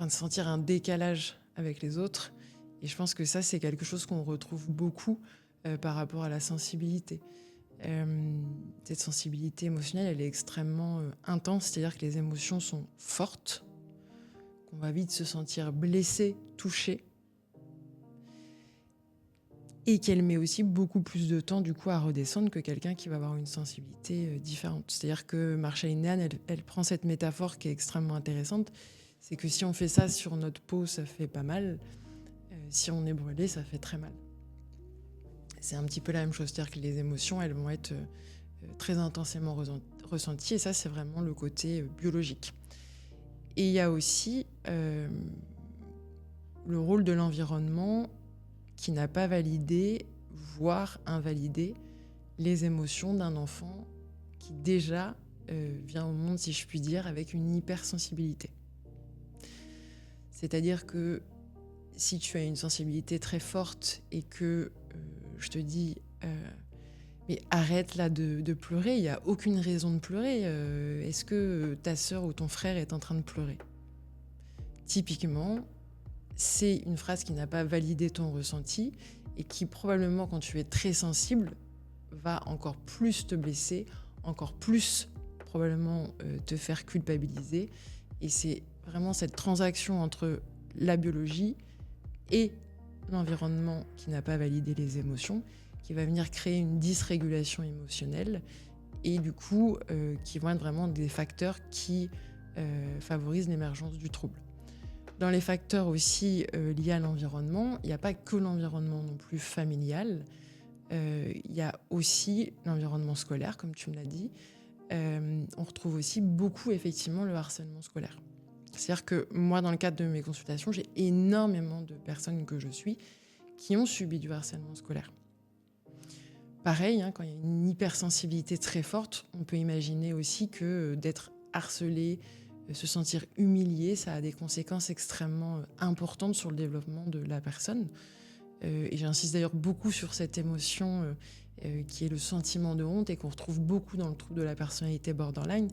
de sentir un décalage avec les autres. Et je pense que ça, c'est quelque chose qu'on retrouve beaucoup par rapport à la sensibilité. Cette sensibilité émotionnelle, elle est extrêmement intense, c'est-à-dire que les émotions sont fortes, qu'on va vite se sentir blessé, touché, et qu'elle met aussi beaucoup plus de temps du coup à redescendre que quelqu'un qui va avoir une sensibilité différente. C'est-à-dire que Marshall Linehan, elle prend cette métaphore qui est extrêmement intéressante, c'est que si on fait ça sur notre peau, ça fait pas mal, si on est brûlé, ça fait très mal. C'est un petit peu la même chose, c'est-à-dire que les émotions, elles vont être très intensément ressenties, et ça, c'est vraiment le côté biologique. Et il y a aussi le rôle de l'environnement qui n'a pas validé, voire invalidé, les émotions d'un enfant qui déjà vient au monde, si je puis dire, avec une hypersensibilité. C'est-à-dire que si tu as une sensibilité très forte et que je te dis mais arrête là de pleurer, il n'y a aucune raison de pleurer, est-ce que ta sœur ou ton frère est en train de pleurer ? Typiquement, c'est une phrase qui n'a pas validé ton ressenti et qui probablement, quand tu es très sensible, va encore plus te blesser, encore plus probablement te faire culpabiliser. Et c'est vraiment cette transaction entre la biologie et l'environnement qui n'a pas validé les émotions qui va venir créer une dysrégulation émotionnelle et du coup qui vont être vraiment des facteurs qui favorisent l'émergence du trouble. Dans les facteurs aussi liés à l'environnement, il n'y a pas que l'environnement non plus familial, il y a aussi l'environnement scolaire, comme tu me l'as dit. On retrouve aussi beaucoup effectivement le harcèlement scolaire. C'est-à-dire que moi, dans le cadre de mes consultations, j'ai énormément de personnes que je suis qui ont subi du harcèlement scolaire. Pareil, quand il y a une hypersensibilité très forte, on peut imaginer aussi que d'être harcelé, se sentir humilié, ça a des conséquences extrêmement importantes sur le développement de la personne. Et j'insiste d'ailleurs beaucoup sur cette émotion qui est le sentiment de honte et qu'on retrouve beaucoup dans le trouble de la personnalité borderline.